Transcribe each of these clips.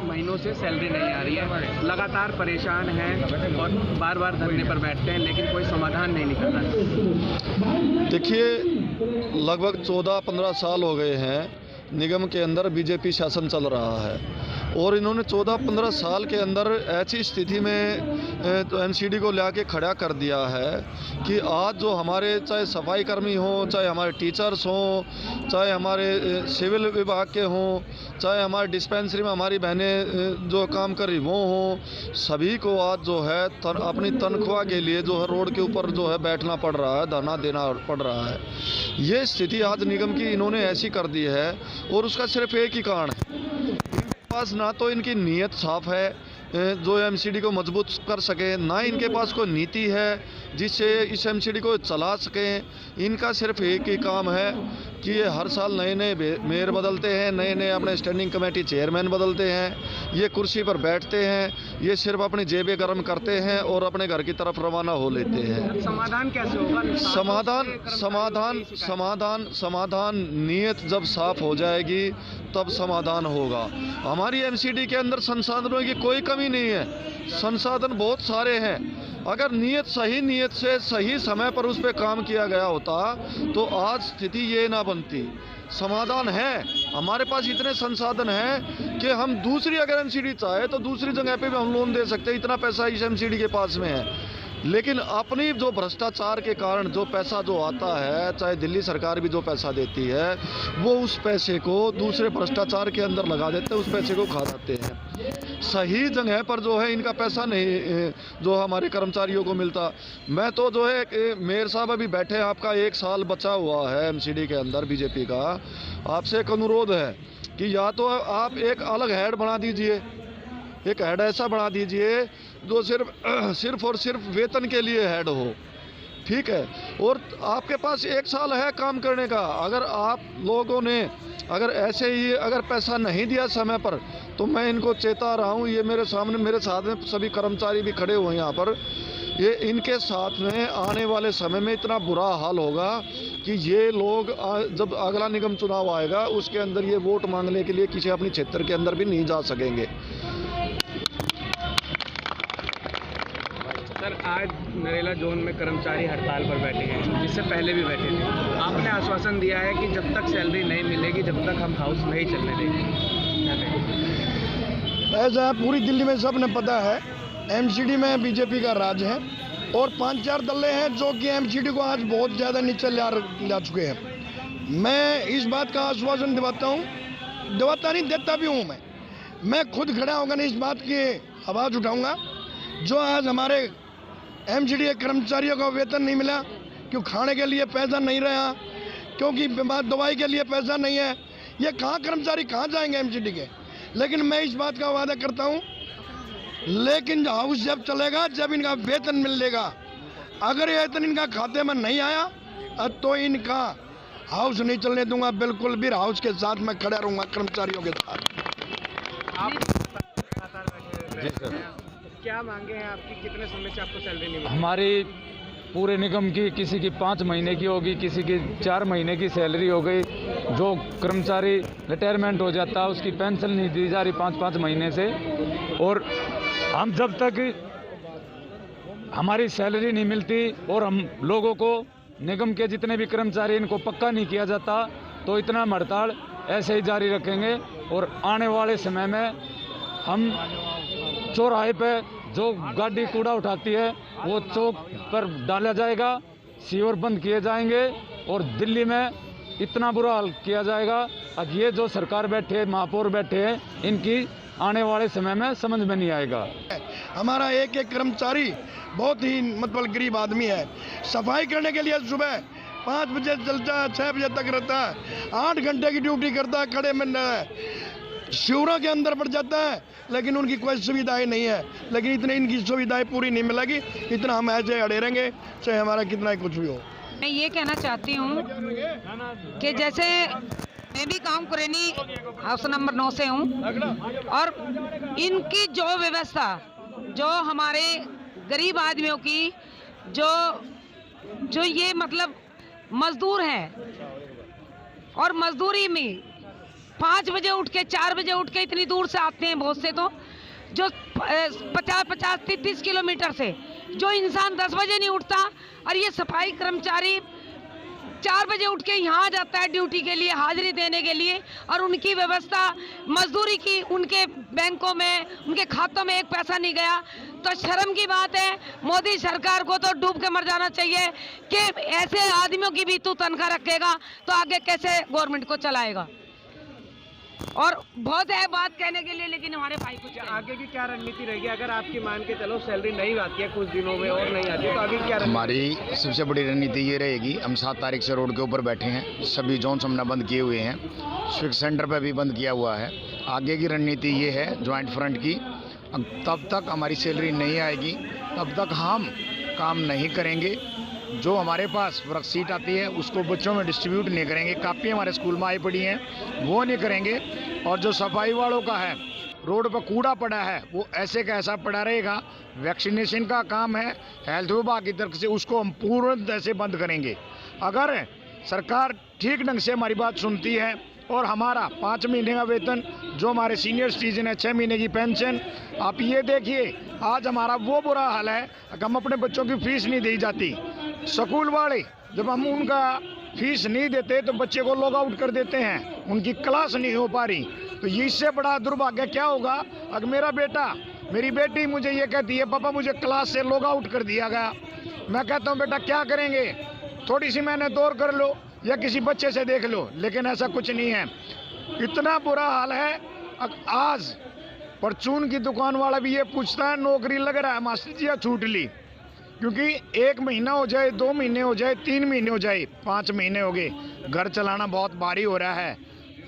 महीनों से सैलरी नहीं आ रही है, लगातार परेशान हैं और बार बार धरने पर बैठते हैं, लेकिन कोई समाधान नहीं निकल रहा। देखिए, लगभग 14-15 साल हो गए हैं निगम के अंदर बीजेपी शासन चल रहा है और इन्होंने 14-15 साल के अंदर ऐसी स्थिति में तो एमसीडी को ला के खड़ा कर दिया है कि आज जो हमारे चाहे सफाई कर्मी हों, चाहे हमारे टीचर्स हों, चाहे हमारे सिविल विभाग के हों, चाहे हमारे डिस्पेंसरी में हमारी बहनें जो काम कर रही वो हों, सभी को आज जो है अपनी तनख्वाह के लिए जो है रोड के ऊपर जो है बैठना पड़ रहा है, धरना देना पड़ रहा है। ये स्थिति आज निगम की इन्होंने ऐसी कर दी है और उसका सिर्फ एक ही कारण है, पास ना तो इनकी नीयत साफ है जो एमसीडी को मजबूत कर सके, ना इनके पास कोई नीति है जिससे इस एमसीडी को चला सकें। इनका सिर्फ एक ही काम है कि ये हर साल नए नए मेयर बदलते हैं, नए नए अपने स्टैंडिंग कमेटी चेयरमैन बदलते हैं, ये कुर्सी पर बैठते हैं, ये सिर्फ अपनी जेबें गर्म करते हैं और अपने घर की तरफ रवाना हो लेते हैं। समाधान कैसे होगा? समाधान नीयत जब साफ हो जाएगी तब समाधान होगा। हमारी एमसीडी के अंदर संसाधनों की कोई कमी नहीं है, संसाधन बहुत सारे हैं। अगर सही नीयत से सही समय पर उस पर काम किया गया होता तो आज स्थिति ये ना बनती। समाधान है, हमारे पास इतने संसाधन हैं कि हम दूसरी अगर एमसीडी चाहे तो दूसरी जगह पे भी हम लोन दे सकते हैं, इतना पैसा इस एमसीडी के पास में है। लेकिन अपनी जो भ्रष्टाचार के कारण जो पैसा जो आता है, चाहे दिल्ली सरकार भी जो पैसा देती है, वो उस पैसे को दूसरे भ्रष्टाचार के अंदर लगा देते हैं, उस पैसे को खा जाते हैं। सही जगह पर जो है इनका पैसा नहीं जो हमारे कर्मचारियों को मिलता। मैं तो जो है मेयर साहब अभी बैठे हैं, आपका 1 साल बचा हुआ है एमसीडी के अंदर बीजेपी का, आपसे एक अनुरोध है कि या तो आप एक अलग हेड बना दीजिए, एक हेड ऐसा बना दीजिए जो सिर्फ और सिर्फ वेतन के लिए हेड हो, ठीक है। और आपके पास 1 साल है काम करने का, अगर आप लोगों ने अगर ऐसे ही अगर पैसा नहीं दिया समय पर तो मैं इनको चेता रहा हूँ, ये मेरे सामने मेरे साथ में सभी कर्मचारी भी खड़े हुए हैं यहाँ पर, ये इनके साथ में आने वाले समय में इतना बुरा हाल होगा कि ये लोग जब अगला निगम चुनाव आएगा उसके अंदर ये वोट मांगने के लिए किसी अपनी क्षेत्र के अंदर भी नहीं जा सकेंगे। सर, आज नरेला जोन में कर्मचारी हड़ताल पर बैठे हैं, जिससे पहले भी बैठे थे। आपने आश्वासन दिया है कि जब तक सैलरी नहीं मिलेगी तब तक हम हाउस नहीं चलने देंगे। ऐसा पूरी दिल्ली में सब ने पता है, एमसीडी में बीजेपी का राज है और 5-4 दलें हैं जो कि एमसीडी को आज बहुत ज़्यादा नीचे ला चुके हैं। मैं इस बात का आश्वासन दिवाता नहीं देता भी हूँ। मैं खुद खड़ा होकर इस बात की आवाज़ उठाऊंगा, जो आज हमारे एमसीडी के कर्मचारियों को वेतन नहीं मिला, क्यों खाने के लिए पैसा नहीं रहा, क्योंकि दवाई के लिए पैसा नहीं है, ये कहाँ कर्मचारी कहाँ जाएंगे एमसीडी के। लेकिन मैं इस बात का वादा करता हूँ, लेकिन हाउस जब चलेगा जब इनका वेतन मिलेगा, अगर ये वेतन इनका खाते में नहीं आया तो इनका हाउस नहीं चलने दूंगा। बिल्कुल भी हाउस के साथ मैं खड़ा रहूँगा कर्मचारियों के साथ। जी सर, क्या मांगे हैं आपकी? कितने समय से आपको सैलरी नहीं मिली? हमारी पूरे निगम की किसी की 5 महीने की होगी, किसी की 4 महीने की सैलरी हो गई। जो कर्मचारी रिटायरमेंट हो जाता है उसकी पेंशन नहीं दी जा रही 5-5 महीने से, और हम जब तक हमारी सैलरी नहीं मिलती और हम लोगों को निगम के जितने भी कर्मचारी इनको पक्का नहीं किया जाता तो इतना हड़ताल ऐसे ही जारी रखेंगे। और आने वाले समय में हम चौराहे पे जो गाड़ी कूड़ा उठाती है वो चौक पर डाला जाएगा, सीवर बंद किए जाएंगे और दिल्ली में इतना बुरा हाल किया जाएगा। अब ये जो सरकार बैठे, महापौर बैठे हैं, इनकी आने वाले समय में समझ में नहीं आएगा। हमारा एक कर्मचारी बहुत ही मतलब गरीब आदमी है, सफाई करने के लिए सुबह 5 बजे चलता है, 6 बजे तक रहता है, 8 घंटे की ड्यूटी करता है, खड़े में शिवरों के अंदर पड़ जाता है, लेकिन उनकी कोई सुविधाएं नहीं है। लेकिन इतनी इनकी सुविधाएं पूरी नहीं मिलेगी, इतना हम ऐसे अड़े रहेंगे चाहे हमारा कितना ही कुछ भी हो। मैं ये कहना चाहती हूँ कि जैसे मैं भी काम करेनी हाउस नंबर 9 से हूँ, और इनकी जो व्यवस्था, जो हमारे गरीब आदमियों की जो ये मतलब मजदूर हैं और मजदूरी में 5 बजे उठ के 4 बजे उठ के इतनी दूर से आते हैं, बहुत से तो जो 50-50 30 किलोमीटर से, जो इंसान 10 बजे नहीं उठता, और ये सफाई कर्मचारी 4 बजे उठ के यहाँ जाता है ड्यूटी के लिए, हाजिरी देने के लिए, और उनकी व्यवस्था मजदूरी की, उनके बैंकों में, उनके खातों में एक पैसा नहीं गया। तो शर्म की बात है। मोदी सरकार को तो डूब के मर जाना चाहिए कि ऐसे आदमियों की भी तू तनख्वाह रखेगा तो आगे कैसे गवर्नमेंट को चलाएगा। और बहुत है बात कहने के लिए, लेकिन हमारे भाई कुछ आगे की क्या रणनीति रहेगी अगर आपकी मान के चलो सैलरी नहीं आती है कुछ दिनों में और नहीं आती है, तो आगे क्या हमारी सबसे बड़ी रणनीति ये रहेगी, हम 7 तारीख से रोड के ऊपर बैठे हैं, सभी जोन्स हमने बंद किए हुए हैं, स्विक सेंटर पे भी बंद किया हुआ है। आगे की रणनीति ये है ज्वाइंट फ्रंट की, तब तक हमारी सैलरी नहीं आएगी तब तक हम काम नहीं करेंगे। जो हमारे पास वर्कशीट आती है उसको बच्चों में डिस्ट्रीब्यूट नहीं करेंगे, कापी हमारे स्कूल में आई पड़ी हैं वो नहीं करेंगे, और जो सफाई वालों का है, रोड पर कूड़ा पड़ा है वो ऐसे का ऐसा पड़ा रहेगा। वैक्सीनेशन का काम है हेल्थ विभाग की तरफ से, उसको हम पूर्ण तरह से बंद करेंगे। अगर सरकार ठीक ढंग से हमारी बात सुनती है और हमारा 5 महीने का वेतन, जो हमारे सीनियर सिटीजन है 6 महीने की पेंशन, आप ये देखिए आज हमारा वो बुरा हाल है कि हम अपने बच्चों की फीस नहीं दी जाती। स्कूल वाले जब हम उनका फीस नहीं देते तो बच्चे को लॉग आउट कर देते हैं, उनकी क्लास नहीं हो पा रही। तो इससे बड़ा दुर्भाग्य क्या होगा अगर मेरा बेटा मेरी बेटी मुझे ये कहती है पापा मुझे क्लास से लॉग आउट कर दिया गया। मैं कहता हूँ बेटा क्या करेंगे, थोड़ी सी मेहनत और कर लो या किसी बच्चे से देख लो, लेकिन ऐसा कुछ नहीं है। इतना बुरा हाल है। आज परचून की दुकान वाला भी ये पूछता है नौकरी लग रहा है मास्टर जी या छूट ली, क्योंकि 1 महीना हो जाए, 2 महीने हो जाए, 3 महीने हो जाए, 5 महीने हो गए, घर चलाना बहुत भारी हो रहा है।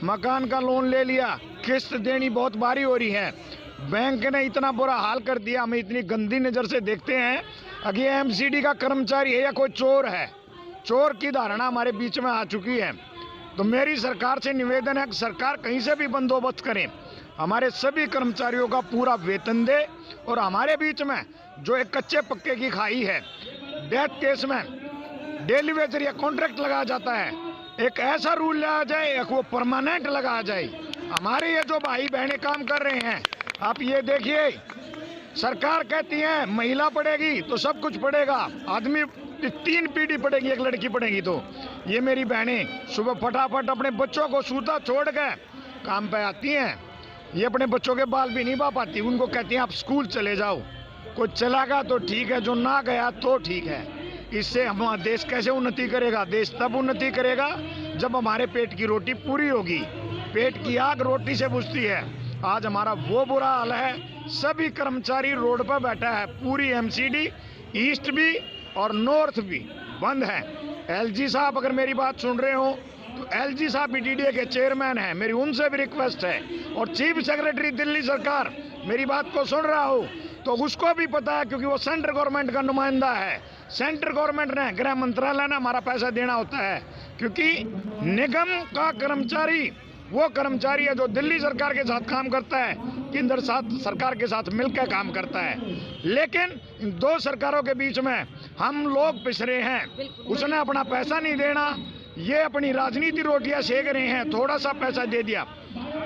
मकान का लोन ले लिया, किस्त देनी बहुत भारी हो रही है। बैंक ने इतना बुरा हाल कर दिया, हमें इतनी गंदी नज़र से देखते हैं। अगर ये एमसीडी का कर्मचारी है या कोई चोर है, चोर की धारणा हमारे बीच में आ चुकी है। तो मेरी सरकार से निवेदन है कि सरकार कहीं से भी बंदोबस्त करें, हमारे सभी कर्मचारियों का पूरा वेतन दे, और हमारे बीच में जो एक कच्चे पक्के की खाई है, डेथ केस में डेली वेजर या कॉन्ट्रैक्ट लगाया जाता है, एक ऐसा रूल लाया जाए, एक वो परमानेंट लगाया जाए। हमारे ये जो भाई बहनें काम कर रहे हैं, आप ये देखिए, सरकार कहती है महिला पढ़ेगी तो सब कुछ पढ़ेगा, आदमी 3 पीढ़ी पढ़ेगी, एक लड़की पढ़ेगी। तो ये मेरी बहनें सुबह फटाफट अपने बच्चों को सूता छोड़ के काम पे आती हैं, ये अपने बच्चों के बाल भी नहीं बा पाती, उनको कहती हैं आप स्कूल चले जाओ। कोई चला गया तो ठीक है, जो ना गया तो ठीक है। इससे हमारा देश कैसे उन्नति करेगा? देश तब उन्नति करेगा जब हमारे पेट की रोटी पूरी होगी। पेट की आग रोटी से बुझती है। आज हमारा वो बुरा हाल है, सभी कर्मचारी रोड पर बैठा है, पूरी एमसीडी ईस्ट भी और नॉर्थ भी बंद है। एलजी साहब अगर मेरी बात सुन रहे हो तो एलजी साहब बीटीडीए के चेयरमैन हैं, मेरी उनसे भी रिक्वेस्ट है, और चीफ सेक्रेटरी दिल्ली सरकार मेरी बात को सुन रहा हो तो उसको भी पता है, क्योंकि वो सेंट्रल गवर्नमेंट का नुमाइंदा है। सेंट्रल गवर्नमेंट ने, गृह मंत्रालय ने हमारा पैसा देना होता है, क्योंकि निगम का कर्मचारी वो कर्मचारी है जो दिल्ली सरकार के साथ काम करता है, केंद्र सरकार के साथ मिलकर काम करता है। लेकिन इन 2 सरकारों के बीच में हम लोग पिछड़े हैं। उसने अपना पैसा नहीं देना, ये अपनी राजनीति रोटियां सेक रहे हैं, थोड़ा सा पैसा दे दिया,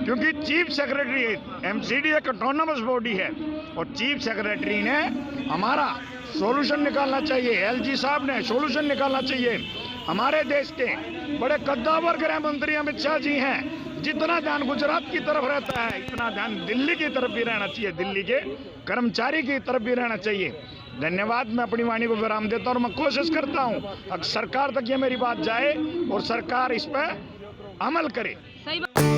क्योंकि चीफ सेक्रेटरी एमसीडी एक ऑटोनमस बॉडी है, और चीफ सेक्रेटरी ने हमारा सॉल्यूशन निकालना चाहिए, एलजी साहब ने सॉल्यूशन निकालना चाहिए। हमारे देश के बड़े कद्दावर गृह मंत्री अमित शाह जी हैं, जितना ध्यान गुजरात की तरफ रहता है इतना ध्यान दिल्ली की तरफ भी रहना चाहिए, दिल्ली के कर्मचारी की तरफ भी रहना चाहिए। धन्यवाद। मैं अपनी वाणी को विराम देता हूँ और मैं कोशिश करता हूँ अगर सरकार तक ये मेरी बात जाए और सरकार इस पर अमल करे। सही बात।